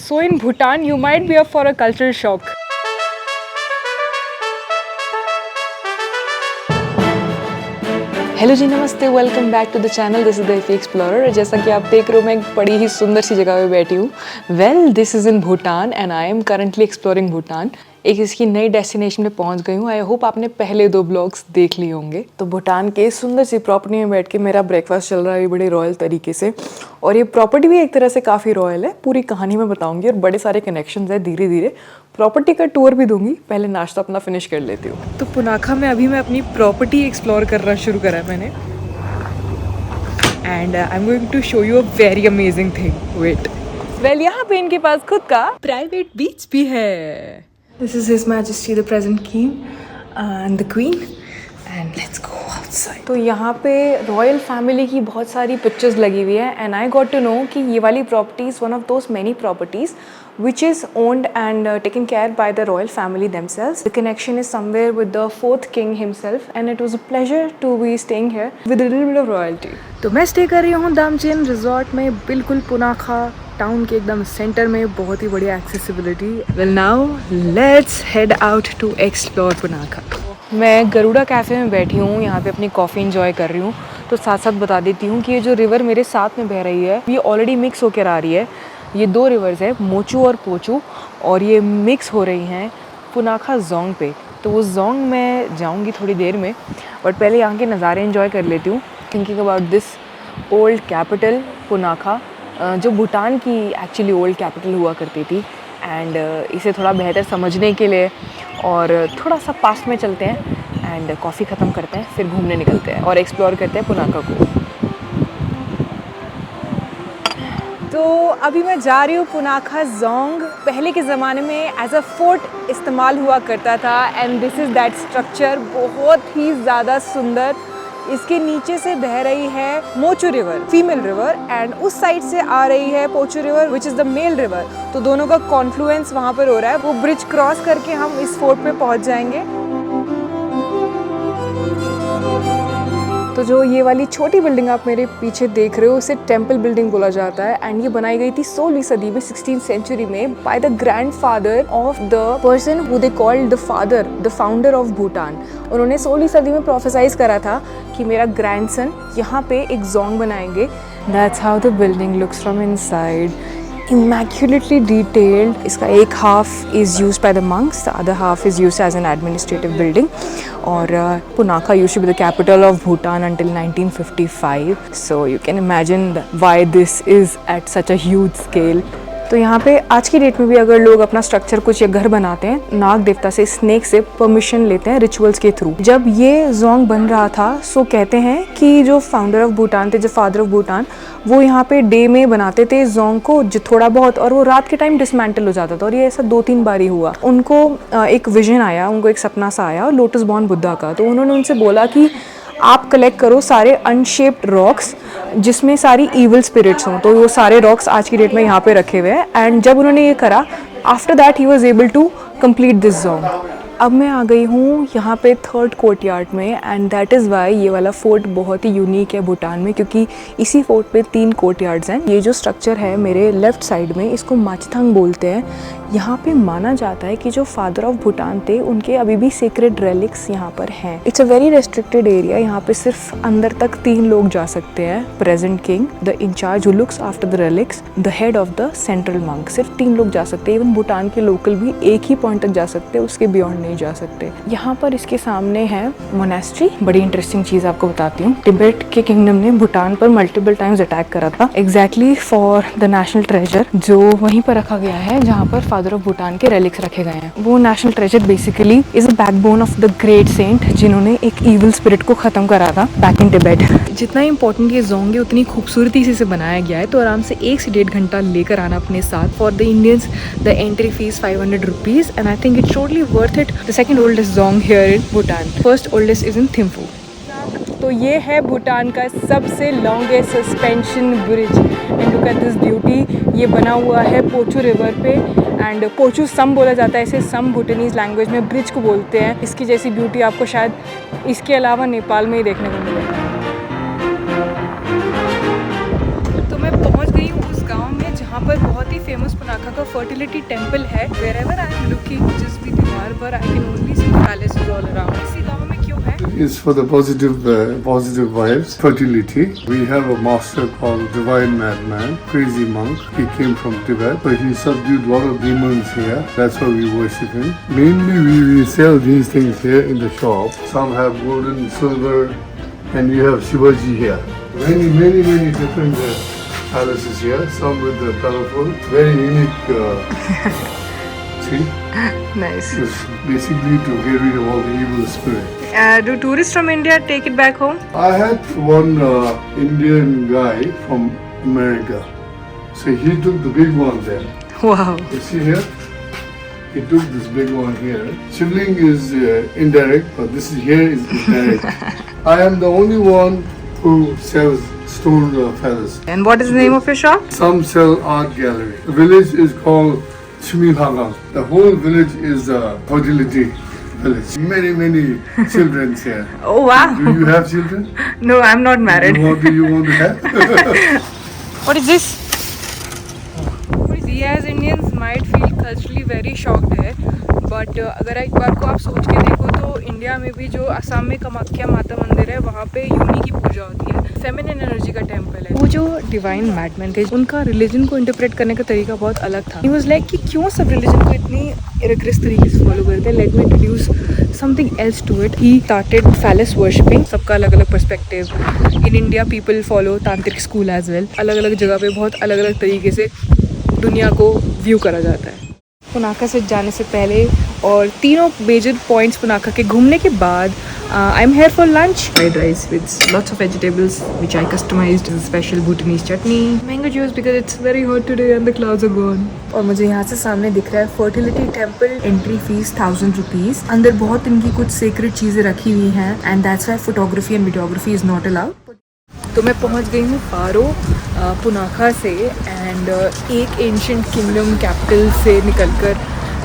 So in Bhutan, you might be up for a cultural shock. Hello जी, नमस्ते, welcome back to the channel. This is the Iffy explorer. जैसा कि आप देख रहे हो, मैं एक बड़ी ही सुंदर सी जगह पे बैठी हूँ। Well, this is in Bhutan and I am currently exploring Bhutan. एक इसकी नई डेस्टिनेशन पे पहुंच गई हूँ। आई होप आपने पहले 2 ब्लॉग्स देख लिए होंगे। तो भूटान के सुंदर सी प्रॉपर्टी में बैठ के मेरा ब्रेकफास्ट चल रहा है बड़े रॉयल तरीके से। और ये प्रॉपर्टी भी एक तरह से काफ़ी रॉयल है। पूरी कहानी मैं बताऊँगी और बड़े सारे कनेक्शंस है। धीरे धीरे प्रॉपर्टी का टूर भी दूंगी। पहले नाश्ता अपना फिनिश कर लेती हूँ। तो पुनाखा में अभी मैं अपनी प्रॉपर्टी एक्सप्लोर करना शुरू करा है मैंने। And I am going to show you a very amazing thing. Wait, well, यहाँ पे इनके पास खुद का प्राइवेट बीच भी है। This is his majesty the present king and the queen and let's go outside. तो यहाँ पे रॉयल फैमिली की बहुत सारी पिक्चर्स लगी हुई है and I got to know कि ये वाली property is one of those many properties which is owned and taken care by the royal family themselves. The connection is somewhere with the 4th king himself and it was a pleasure to be staying here with a little bit of royalty. तो मैं stay कर रही हूँ दामचेन resort में, बिल्कुल Punakha town के एकदम centre में। बहुत ही बढ़िया accessibility. Well, now let's head out to explore Punakha. मैं गरुड़ा कैफ़े में बैठी हूँ, यहाँ पे अपनी कॉफ़ी इंजॉय कर रही हूँ। तो साथ साथ बता देती हूँ कि ये जो रिवर मेरे साथ में बह रही है ये ऑलरेडी मिक्स होकर आ रही है। ये 2 रिवर्स है, मोचू और पोचू, और ये मिक्स हो रही हैं पुनाखा जोंग पे। तो वो जोंग मैं जाऊंगी थोड़ी देर में, बट पहले यहाँ के नज़ारे एंजॉय कर लेती हूँ। Thinking about this old capital Punakha, जो भूटान की एक्चुअली ओल्ड कैपिटल हुआ करती थी। एंड इसे थोड़ा बेहतर समझने के लिए और थोड़ा सा पास्ट में चलते हैं एंड कॉफ़ी ख़त्म करते हैं, फिर घूमने निकलते हैं और एक्सप्लोर करते हैं पुनाखा को। तो अभी मैं जा रही हूँ पुनाखा जोंग। पहले के ज़माने में एज अ फोर्ट इस्तेमाल हुआ करता था and this is that structure. बहुत ही ज़्यादा सुंदर। इसके नीचे से बह रही है Mochu river, female river, and उस साइड से आ रही है Pochu river which is the male river. तो दोनों का कॉन्फ्लुएंस वहाँ पर हो रहा है। वो ब्रिज क्रॉस करके हम इस फोर्ट पे पहुँच जाएंगे। तो जो ये वाली छोटी बिल्डिंग आप मेरे पीछे देख रहे हो, उसे टेम्पल बिल्डिंग बोला जाता है एंड ये बनाई गई थी 16वीं सदी में, 16th सेंचुरी में, by the grandfather of the person who they called the father, the founder of Bhutan. उन्होंने 16वीं सदी में प्रोफेसाइज करा था कि मेरा ग्रैंडसन यहाँ पे एक जोंग बनाएंगे। That's how the building looks from inside, immaculately detailed. इसका एक half is used by the monks, the other half is used as an administrative building. और Punakha used to be the capital of Bhutan until 1955. So you can imagine why this is at such a huge scale. तो यहाँ पे आज की date में भी अगर लोग अपना स्ट्रक्चर कुछ या घर बनाते हैं, नाग देवता से, स्नेक से परमिशन लेते हैं रिचुअल्स के थ्रू। जब ये जोंग बन रहा था, सो कहते हैं कि जो फाउंडर ऑफ भूटान थे, जो फादर ऑफ भूटान, वो यहाँ पे डे में बनाते थे जोंग को जो थोड़ा बहुत, और वो रात के टाइम डिसमेंटल हो जाता था। और ये ऐसा 2-3 बार ही हुआ। उनको एक विजन आया, उनको एक सपना सा आया लोटस बॉर्न बुद्धा का। तो उन्होंने उनसे बोला कि आप कलेक्ट करो सारे अनशेप्ड रॉक्स जिसमें सारी इविल स्पिरिट्स हों। तो वो सारे रॉक्स आज की डेट में यहाँ पे रखे हुए हैं। एंड जब उन्होंने ये करा, after that he was able to complete this dzong. अब मैं आ गई हूँ यहाँ पे 3rd कोर्टयार्ड में एंड दैट इज़ वाई ये वाला फोर्ट बहुत ही यूनिक है भूटान में, क्योंकि इसी फोर्ट पे 3 कोर्टयार्ड्स हैं। ये जो स्ट्रक्चर है मेरे लेफ्ट साइड में, इसको माचथंग बोलते हैं। यहाँ पे माना जाता है कि जो फादर ऑफ भूटान थे, उनके अभी भी सीक्रेट रेलिक्स यहाँ पर हैं। It's a very restricted area. यहाँ पे सिर्फ अंदर तक 3 लोग जा सकते हैं। Present king, the in charge who looks after the relics, the head of the central monk. सिर्फ 3 लोग जा सकते हैं। इवन भूटान के लोकल भी एक ही पॉइंट तक जा सकते हैं, उसके बियॉन्ड नहीं जा सकते। यहाँ पर इसके सामने है मोनेस्ट्री। बड़ी इंटरेस्टिंग चीज आपको बताती हूँ। तिब्बत के किंगडम ने भूटान पर मल्टीपल टाइम्स अटैक करा था, exactly for the national treasure जो वहीं पर रखा गया है जहाँ पर फादर ऑफ भूटान के रेलिक्स रखे गए हैं। वो national treasure basically is a backbone of the great saint जिन्होंने एक इविल स्पिरिट को खत्म करा था बैक इन तिब्बत। जितना इंपॉर्टेंट ये जोंग है, उतनी खूबसूरती से बनाया गया है। तो आराम से 1 से 1.5 घंटा लेकर आना अपने साथ। For the Indians the entry fees 500 rupees and I think it's totally worth it. The second oldest Jong here in Bhutan, first oldest is in Thimphu. तो ये है भूटान का सबसे longest suspension bridge and look at this beauty. ये बना हुआ है Pochu river पे एंड पोचू सम बोला जाता है इसे। सम भूटानीज लैंग्वेज में ब्रिज को बोलते हैं। इसकी जैसी ब्यूटी आपको शायद इसके अलावा नेपाल में ही देखने को मिलेगा। तो मैं पहुंच गई हूँ उस गांव में जहाँ पर बहुत बहुत ही फेमस पुनाखा का फर्टिलिटी टेम्पल है। Wherever I am looking, जिस भी दीवार पर I can only see palaces all around. इसी गांव में क्यों है? It's for the positive vibes, fertility. We have a master called Divine Madman, crazy monk. He came from Tibet, but he subdued a lot of demons here. That's why we worship him. Mainly, we sell these things here in the shop. Some have gold and silver, and you have Shivaji here. Many different palaces here. Some with the colorful, very unique. See, Nice. it's basically to get rid of all the evil spirit. Do tourists from India take it back home? I had one Indian guy from America. So he took the big one there. Wow. You see here? He took this big one here. Shivling is indirect, but this is here is direct. I am the only one who sells stone feathers. And what is the name of your shop? Some sell art gallery. The village is called Chimilhagang. The whole village is a fertility village. Many children here. Oh wow. Do you have children? No, I'm not married. Do you want to have? What is this? We as Indians might feel culturally very shocked है, but अगर एक बार को आप सोच के देखो तो India में भी जो असम में कामाख्या माता मंदिर है वहाँ पे योनि की पूजा होती है, फेमिनिन एनर्जी का टेम्पल है। वो जो डिवाइन मैडमैन थे उनका रिलीजन को इंटरप्रेट करने का तरीका बहुत अलग था। ही वाज लाइक कि क्यों सब रिलीजन को इतनी रिग्रेस तरीके से फॉलो करते हैं, let me introduce something else to it. He started phallus worshipping, सबका अलग अलग perspective. In India people follow tantric school as well. अलग अलग जगह पे बहुत अलग अलग तरीके से दुनिया को व्यू करा जाता है। पुनाखा से जाने से पहले और तीनों मेजर पॉइंट्स पुनाखा के घूमने के बाद I am here for lunch. Fried rice with lots of vegetables which I customised special Bhutanese chutney, mango juice because it's very hot today and the clouds are gone. और मुझे यहाँ से सामने दिख रहा है fertility temple. Entry fees 1000 rupees. अंदर बहुत इनकी कुछ सीक्रेट चीज़ें रखी हुई हैं and that's why photography and videography is not allowed. तो मैं पहुंच गई हूँ पारो पुनाखा से एंड एक एंशिएंट किंगडम कैपिटल से निकलकर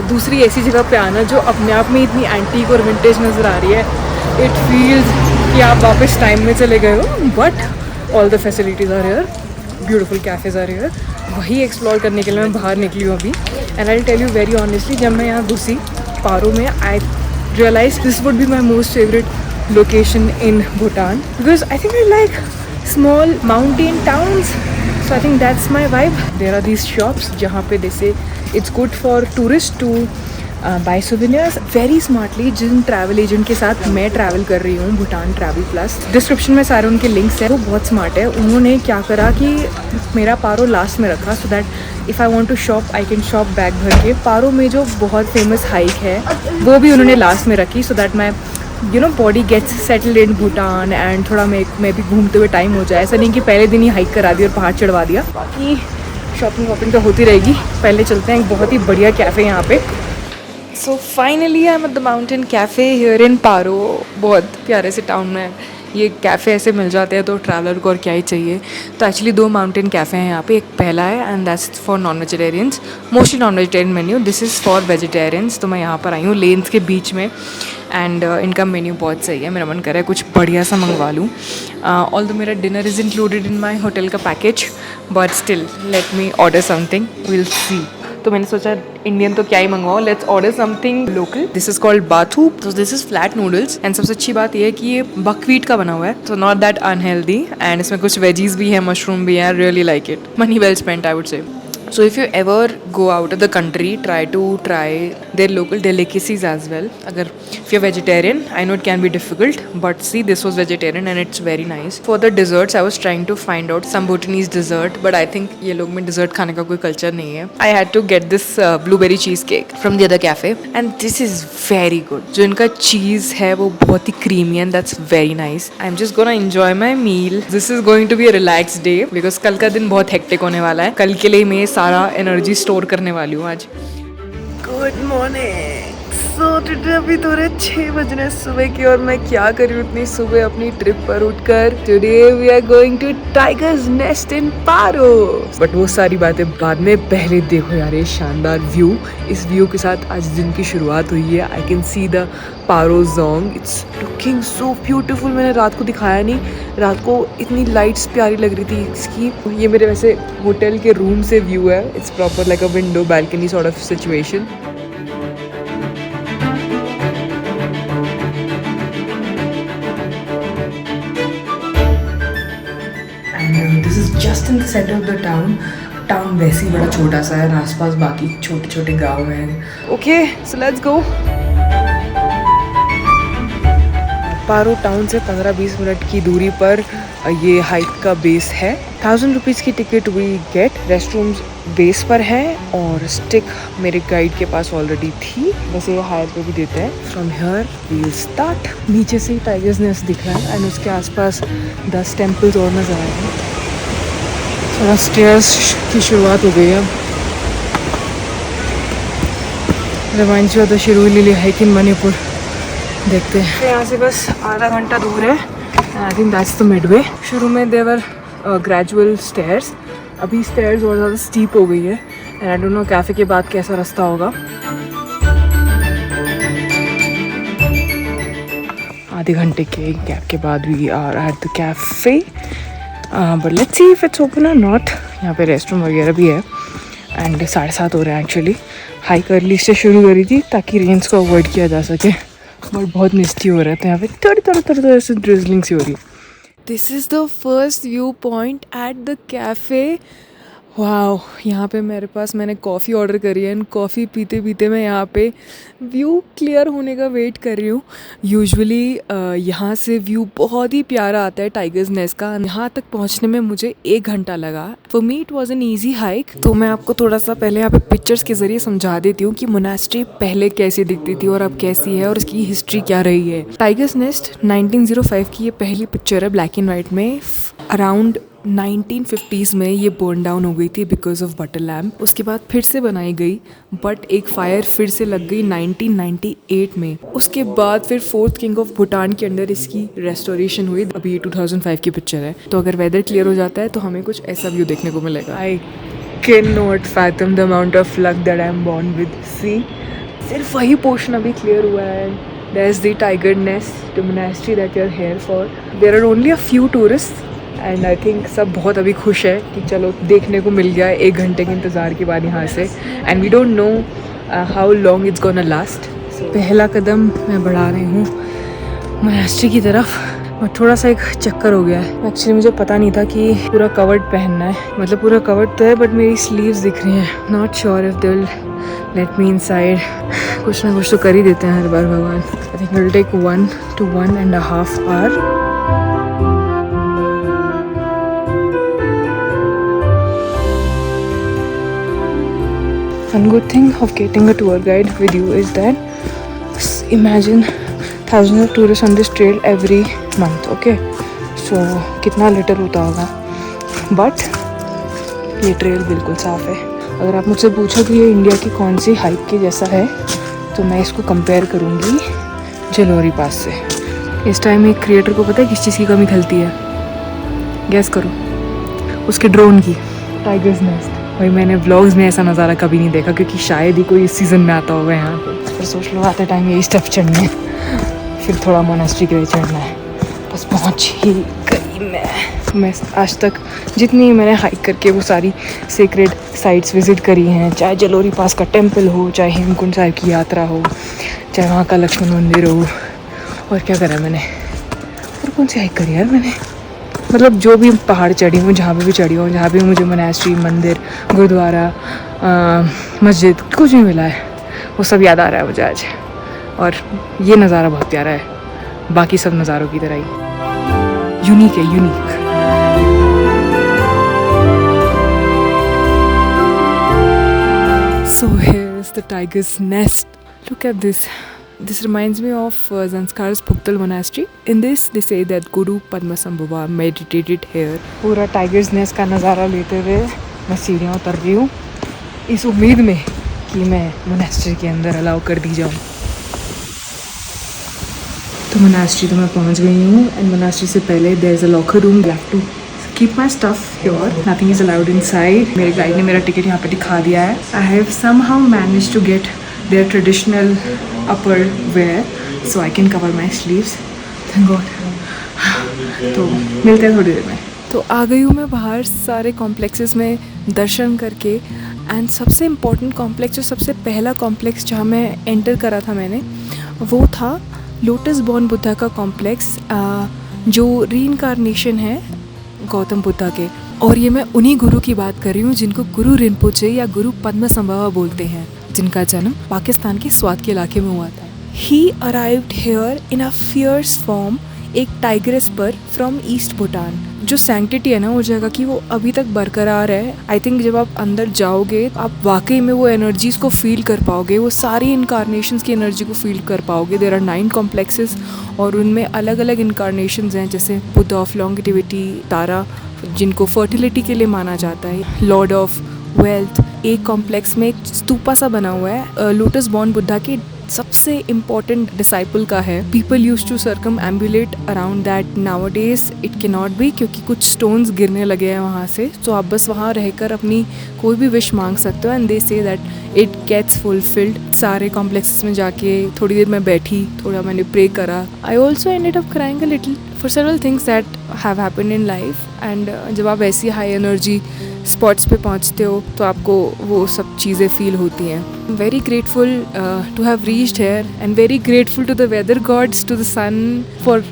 दूसरी ऐसी जगह पे आना जो अपने आप में इतनी एंटीक और विंटेज नज़र आ रही है। इट फील्स कि आप वापस टाइम में चले गए हो, but all the facilities are here, beautiful cafes are here. वही एक्सप्लोर करने के लिए मैं बाहर निकली हूँ अभी। And I tell you very honestly, जब मैं यहाँ घुसी पारो में, I realise this would be my most favourite location in Bhutan because I think I like small mountain towns, so I think that's my vibe. There are these shops जहाँ पे they say it's good for tourists to buy souvenirs very smartly। Jin travel agent के साथ मैं travel कर रही हूँ, Bhutan travel plus, description में सारे उनके लिंक्स हैं। वो बहुत स्मार्ट है। उन्होंने क्या करा कि मेरा पारो लास्ट में रखा so that if I want to shop I can shop bag भर के। पारो में जो बहुत फेमस हाइक है वो भी उन्होंने लास्ट में रखी so that my body gets settled in Bhutan and थोड़ा मैं भी घूमते हुए टाइम हो जाए। ऐसा नहीं कि पहले दिन ही हाइक करा दी और पहाड़ चढ़वा दिया। बाकी शॉपिंग वॉपिंग तो होती रहेगी। पहले चलते हैं एक बहुत ही बढ़िया कैफ़े यहाँ पे। So finally I am at the mountain cafe here in Paro. बहुत प्यारे से टाउन में ये कैफ़े ऐसे मिल जाते हैं तो ट्रैवलर को और क्या ही चाहिए। तो एक्चुअली 2 माउंटेन कैफ़े हैं यहाँ पे। एक पहला है and that's for non vegetarians, mostly non vegetarian menu. This is for vegetarians. तो मैं यहाँ पर आई हूँ लेन्स के बीच में एंड इनका मेन्यू बहुत सही है। मेरा मन कर रहा है कुछ बढ़िया सा मंगवा लूँ। ऑल्दो मेरा dinner is included in my hotel का package, but still let me order something, will see. तो मैंने सोचा इंडियन तो क्या ही मंगवाओ, let's order something local. This is called bathu. तो this is flat noodles and सबसे अच्छी बात यह है कि ये बकव्हीट का बना हुआ है, तो नॉट दैट अनहेल्दी एंड इसमें कुछ वेजीज भी है, मशरूम भी है। Really like it, money well spent I would say. So if you ever go out of the country, try their local delicacies as well. Agar if you're vegetarian, I know it can be difficult, but see, this was vegetarian and it's very nice. For the desserts, I was trying to find out some Bhutanese dessert, but I think ये लोग में dessert खाने का कोई culture नहीं है. I had to get this blueberry cheesecake from the other cafe, and this is very good. जो इनका cheese है वो बहुत ही creamy and that's very nice. I'm just gonna enjoy my meal. This is going to be a relaxed day because कल का दिन बहुत hectic होने वाला है. कल के लिए मैं सारा एनर्जी स्टोर करने वाली हूँ आज। Good morning. सो टुडे अभी थोड़े 6 बजने सुबह की और मैं क्या कर रही हूँ इतनी सुबह अपनी ट्रिप पर उठकर। Today we are going to Tiger's Nest in Paro. But वो सारी बातें बाद में, पहले देखो यार ये शानदार व्यू। इस व्यू के साथ आज दिन की शुरुआत हुई है। I can see the Paro Jong, it's looking so beautiful. मैंने रात को दिखाया नहीं, रात को इतनी लाइट्स प्यारी लग रही थी इसकी। ये मेरे वैसे होटल के रूम से व्यू है। It's proper like a window balcony sort of situation. This is just in the centre of the town. Town वैसे ही बड़ा छोटा सा है, आसपास बाकी छोटे छोटे गांव हैं। Okay so let's go. Paro town से 15-20 मिनट की दूरी पर ये हाइक का बेस है। 1000 रुपीज़ की टिकट वी गेट। रेस्टरूम्स बेस पर है और स्टिक मेरे गाइड के पास ऑलरेडी थी, वैसे ये हायर पे भी देते हैं। From here we will start. नीचे से ही टाइगर्स नेस्ट दिख रहा है एंड उसके आसपास 10 टेम्पल्स और नजर आ रहे हैं। थोड़ा स्टेयर्स की शुरुआत हो गई है। Reminds you of the Shirui lily hike in Manipur. देखते हैं। तो यहाँ से बस आधा घंटा दूर है। I think that's the Midway. शुरू में देवर ग्रेजुअल स्टेयर्स, अभी स्टेयर्स और ज़्यादा स्टीप हो गई है and I don't know cafe के बाद कैसा रास्ता होगा। आधे घंटे के गैप के बाद we are at the cafe, but let's see if it's open or not. यहाँ पे रेस्टरूम वगैरह भी है एंड 7:30 हो रहे हैं एक्चुअली। हाइक अर्ली से शुरू करी थी ताकि रेंज को अवॉइड किया जा सके, बट बहुत मिस्टी हो रहा है तो यहाँ पे थोड़ी ऐसे ड्रिजलिंग सी हो रही है। This is the first view point eight the cafe. Wow, यहाँ पे मेरे पास, मैंने कॉफ़ी ऑर्डर करी है एंड कॉफ़ी पीते पीते मैं यहाँ पे व्यू क्लियर होने का वेट कर रही हूँ। यूजुअली यहाँ से व्यू बहुत ही प्यारा आता है टाइगर्स नेस्ट का। यहाँ तक पहुँचने में मुझे 1 घंटा लगा। For me it was an easy hike. तो मैं आपको थोड़ा सा पहले यहाँ पे पिक्चर्स के ज़रिए समझा देती हूँ कि मोनास्ट्री पहले कैसी दिखती थी और अब कैसी है और इसकी हिस्ट्री क्या रही है। टाइगर्स नेस्ट 1905 की ये पहली पिक्चर है ब्लैक एंड वाइट में। अराउंड 1950s में ये बर्न डाउन हो गई थी बिकॉज ऑफ बटर लैम्प। उसके बाद फिर से बनाई गई बट एक फायर फिर से लग गई 1998 में। उसके बाद फिर 4th किंग ऑफ भूटान के अंडर इसकी रेस्टोरेशन हुई। अभी ये 2005 की पिक्चर है। तो अगर वेदर क्लियर हो जाता है तो हमें कुछ ऐसा व्यू देखने को मिलेगा। I can not fathom the amount of luck that I am born with. See, सिर्फ वही पोर्शन अभी क्लियर हुआ है। There's the tiger nest, the monastery that you're here for. There are only a few tourists. And I think सब बहुत अभी खुश है कि चलो देखने को मिल गया 1 घंटे के इंतज़ार के बाद यहाँ से। And we don't know how long it's gonna last. पहला कदम मैं बढ़ा रही हूँ मोनास्ट्री की तरफ और थोड़ा सा एक चक्कर हो गया है। एक्चुअली मुझे पता नहीं था कि पूरा कवर्ड पहनना है, मतलब पूरा कवर्ड तो है बट मेरी स्लीव्स दिख रही हैं। Not sure if they will let me inside. कुछ ना कुछ तो कर ही देते हैं हर बार भगवान। I think it will take 1 to 1.5 hours. One good thing of getting a tour guide with you is that imagine thousands of tourists on this trail every month. Okay, so कितना लिटर होता होगा, but ये trail बिल्कुल साफ़ है। अगर आप मुझसे पूछो कि ये इंडिया की कौन सी हाइक के जैसा है तो मैं इसको कंपेयर करूँगी जलोरी पास से। इस टाइम एक क्रिएटर को पता है किस चीज़ की कमी खलती है? गैस करो, उसके ड्रोन की। टाइगर्स नेस्ट भाई, मैंने व्लॉग्स में ऐसा नज़ारा कभी नहीं देखा क्योंकि शायद ही कोई इस सीज़न में आता होगा यहाँ पे। फिर सोच लो आते टाइम यही स्टेप चढ़ने हैं, फिर थोड़ा मोनास्ट्री के लिए चढ़ना है। बस पहुँच ही गई मैं आज तक जितनी मैंने हाइक करके वो सारी सेक्रेड साइट्स विज़िट करी हैं, चाहे जलोरी पास का टेम्पल हो, चाहे हेमकुंड साहिब की यात्रा हो, चाहे वहाँ का लक्ष्मण मंदिर हो, और क्या करा मैंने, और कौन सी हाइक करी यार मैंने, मतलब जो भी पहाड़ चढ़ी हूँ, जहाँ पे भी चढ़ी हूँ, जहाँ पे मुझे मोनास्ट्री, मंदिर, गुरुद्वारा, मस्जिद कुछ भी मिला है वो सब याद आ रहा है मुझे आज। और ये नज़ारा बहुत प्यारा है, बाकी सब नज़ारों की तरह ही यूनिक है, unique. So here is the tiger's nest. Look at this. This reminds me of Zanskar's Bhuktal monastery. In this, they say that Guru Padmasambhava meditated here. पूरा टाइगर्स नेस्ट का नज़ारा लेते हुए मैं सीढ़ियाँ उतर रही हूँ इस उम्मीद में कि मैं मोनास्ट्री के अंदर अलाउ कर दी जाऊँ। तो मोनास्ट्री तो मैं पहुंच गई हूँ एंड मोनास्ट्री से पहले there is a locker room, have to keep my stuff your, nothing is allowed inside. मेरे गाइड ने मेरा टिकट यहाँ पे दिखा दिया है। I have somehow manage to get their traditional upper wear so I can cover my sleeves, thank God. तो मिलते हैं थोड़ी देर में। तो आ गई हूँ मैं बाहर सारे कॉम्प्लेक्सेस में दर्शन करके एंड सबसे इम्पॉर्टेंट कॉम्प्लेक्स, जो सबसे पहला कॉम्प्लेक्स जहाँ मैं एंटर करा था मैंने, वो था लोटस बॉर्न बुद्धा का कॉम्प्लेक्स, जो रीइंकार्नेशन है गौतम बुद्धा के। और ये मैं उन्हीं गुरु की बात कर रही हूँ जिनको गुरु रिनपोचे या गुरु पद्मसंभवा बोलते हैं, जिनका जन्म पाकिस्तान के स्वात के इलाके में हुआ था। ही arrived here in a fierce form, एक टाइग्रेस पर फ्रॉम ईस्ट भूटान। जो सैंक्टिटी है ना वो जगह की, वो अभी तक बरकरार है। आई थिंक जब आप अंदर जाओगे आप वाकई में वो एनर्जीज को फील कर पाओगे, वो सारी इनकारनेशंस की एनर्जी को फील कर पाओगे। देयर आर 9 कॉम्प्लेक्सेस और उनमें अलग अलग इनकारनेशंस हैं, जैसे बुद्ध ऑफ लॉन्गिटिविटी, तारा जिनको फर्टिलिटी के लिए माना जाता है, लॉर्ड ऑफ वेल्थ। एक कॉम्प्लेक्स में एक स्तूपा सा बना हुआ है लोटस बॉर्न बुद्धा के सबसे इम्पॉर्टेंट डिसाइपल का है। People use to circumambulate around that, now days it can not be, क्योंकि कुछ स्टोन्स गिरने लगे हैं वहाँ से। तो आप बस वहाँ रहकर अपनी कोई भी विश मांग सकते हो and they say that it gets fulfilled. सारे कॉम्प्लेक्सेस में जाके थोड़ी देर मैं बैठी, थोड़ा मैंने प्रे करा। I also ended up crying a little for several things that have happened in life. And जब आप ऐसी हाई एनर्जी स्पॉट्स पे पहुँचते हो तो आपको वो सब चीज़ें फील होती हैं। Very grateful to have reached here and very grateful to the weather gods, to the sun for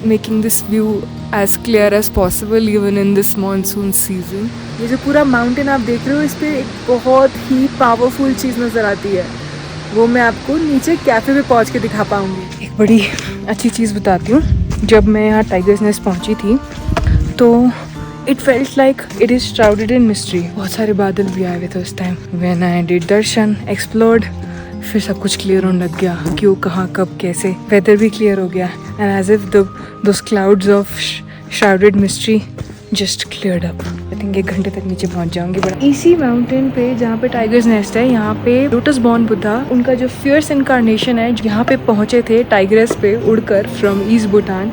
making this view as clear as possible even in this monsoon season. ये जो पूरा माउंटेन आप देख रहे हो, इस पर एक बहुत ही पावरफुल चीज़ नज़र आती है, वो मैं आपको नीचे कैफ़े पे पहुँच के दिखा पाऊँगी। एक बड़ी अच्छी चीज़ बताती हूँ। जब मैं यहाँ टाइगर्स नेस्ट पहुँची थी तो it felt like it is shrouded in mystery. बहुत सारे बादल भी आए हुए थे उस time. When I did Darshan, explored, फिर सब कुछ क्लियर होने लग गया, क्यों, कहाँ, कब, कैसे। वेदर भी क्लियर हो गया and as if those clouds of shrouded mystery just cleared up. I think 1 घंटे तक नीचे पहुंच जाऊंगी। बट इसी माउंटेन पे जहाँ पे टाइगर्स नेस्ट है, यहाँ पे लोटस बॉर्न बुद्धा, उनका जो फियर्स इनकारनेशन है, यहाँ पे पहुंचे थे टाइग्रेस पे उड़कर from east Bhutan.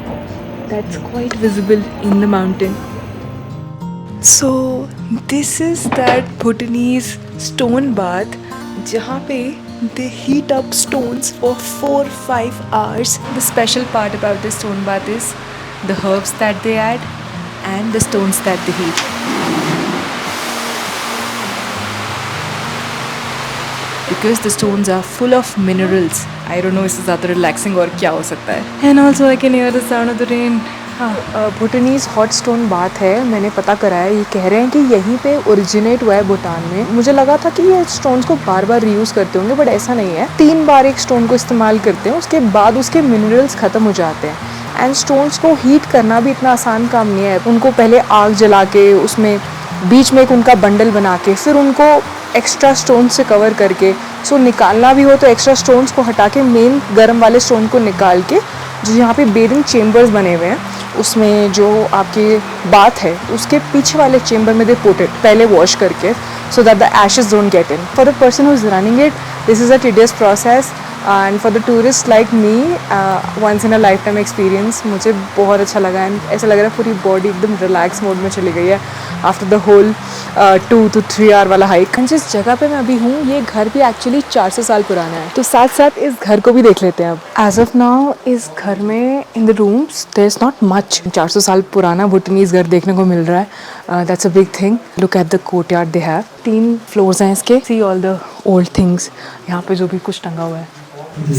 That's quite visible in the mountain. So this is that Bhutanese stone bath, जहाँ पे they heat up stones for 4-5 hours. The special part about this stone bath is the herbs that they add and the stones that they heat. Because the stones are full of minerals. I don't know इससे ज़्यादा relaxing और क्या हो सकता है। And also I can hear the sound of the rain. हाँ, भूटानीज hot stone bath है, मैंने पता करा है। ये कह रहे हैं कि यहीं पे ओरिजिनेट हुआ है भूटान में। मुझे लगा था कि ये स्टोन्स को बार बार रीयूज़ करते होंगे, बट ऐसा नहीं है। 3 बार एक स्टोन को इस्तेमाल करते हैं, उसके बाद उसके मिनरल्स ख़त्म हो जाते हैं। एंड स्टोन्स को हीट करना भी इतना आसान काम नहीं है। उनको पहले आग जला के उसमें बीच में एक उनका बंडल बना के फिर उनको एक्स्ट्रा स्टोन से कवर करके, सो निकालना भी हो तो एक्स्ट्रा स्टोन्स को हटा के मेन गर्म वाले स्टोन को निकाल के, जो यहाँ पे बेरिंग चेम्बर्स बने हुए हैं, उसमें जो आपकी बात है उसके पीछे वाले चेम्बर में दे पुट इट, पहले वॉश करके, so that the ashes don't get in. For the person who is running it, this is a tedious process and for the tourist like me, once in a lifetime experience. मुझे बहुत अच्छा लगा and ऐसा लग रहा है पूरी body एकदम रिलैक्स मोड में चली गई है after the whole 2 to 3 hour वाला हाइक। जिस जगह पे मैं अभी हूँ, ये घर भी एक्चुअली 400 साल पुराना है, तो साथ साथ इस घर को भी देख लेते हैं अब। एज ऑफ नाउ इस घर में in the rooms there is not much. 400 साल पुराना भूटानीज घर देखने को मिल रहा है, that's a big thing. Look at the courtyard they have. 3 floors हैं इसके। See all the old things, यहाँ पे जो भी कुछ टंगा हुआ है।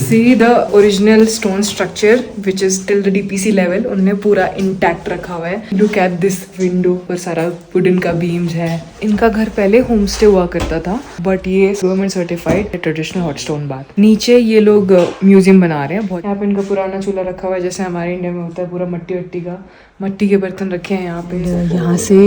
See the original stone structure which is till the DPC level, उन्होंने पूरा इंटैक्ट रखा हुआ है। Look at this window पर सारा वुडन का बीम्स है। इनका घर पहले होम स्टे हुआ करता था, बट ये government certified traditional hot stone bath. नीचे ये लोग म्यूजियम बना रहे हैं बहुत। यहाँ पे इनका पुराना चूल्हा रखा हुआ है, जैसे हमारे इंडिया में होता है, पूरा मट्टी वट्टी का, मट्टी के बर्तन रखे हैं यहाँ पे। यहाँ से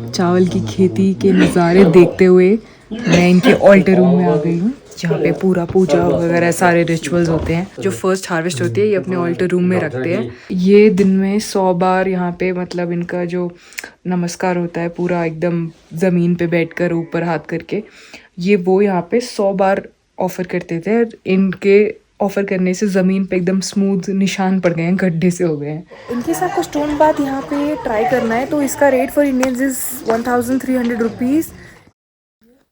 चावल की खेती के नज़ारे देखते हुए मैं इनके ऑल्टर रूम में आ गई हूँ, जहाँ पे पूरा पूजा वगैरह सारे रिचुअल्स होते हैं। जो फर्स्ट हार्वेस्ट होती है ये अपने ऑल्टर रूम में रखते हैं। ये दिन में 100 बार यहाँ पे, मतलब इनका जो नमस्कार होता है पूरा एकदम ज़मीन पे बैठकर ऊपर हाथ करके, ये वो यहाँ पे 100 बार ऑफर करते थे। इनके ऑफर करने से ज़मीन पे एकदम स्मूथ निशान पड़ गए हैं, गड्ढे से हो गए हैं। इनकेस आपको स्टोन बाथ यहाँ पे ट्राई करना है तो इसका rate for Indians is 1300 rupees.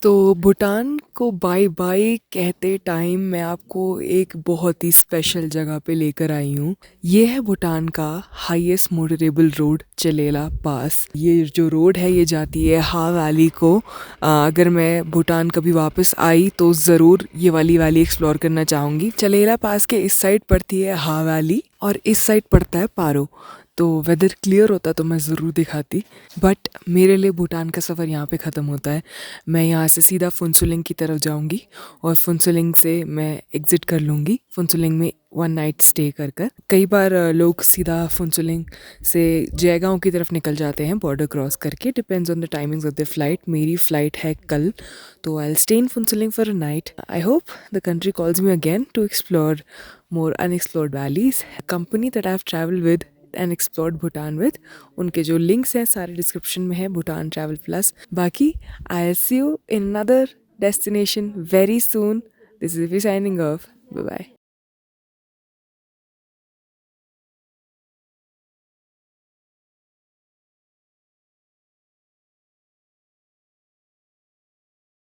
तो भूटान को बाय बाय कहते टाइम मैं आपको एक बहुत ही स्पेशल जगह पे लेकर आई हूँ। ये है भूटान का हाईएस्ट मोटरेबल रोड, चलेला पास। ये जो रोड है ये जाती है हा वैली को। अगर मैं भूटान कभी वापस आई तो ज़रूर ये वाली वैली एक्सप्लोर करना चाहूँगी। चलेला पास के इस साइड पड़ती है हा वैली और इस साइड पड़ता है पारो। तो वेदर क्लियर होता तो मैं ज़रूर दिखाती, बट मेरे लिए भूटान का सफ़र यहाँ पे ख़त्म होता है। मैं यहाँ से सीधा फुनसुलिंग की तरफ जाऊँगी और फुनसुलिंग से मैं एग्ज़िट कर लूँगी। फुनसुलिंग में 1 नाइट स्टे कर कर कई बार लोग सीधा फुनसुलिंग से जयगांव की तरफ निकल जाते हैं बॉर्डर क्रॉस करके। Depends on the timings of the flight. मेरी फ़्लाइट है कल, तो I will stay in Phuentsholing for a night. I hope the country calls me again to explore more unexplored valleys. Company that I have travel with and explored Bhutan with, उनके जो links हैं सारे description में है, Bhutan travel plus. बाकी I see you in another destination very soon. This is V signing off. Bye bye.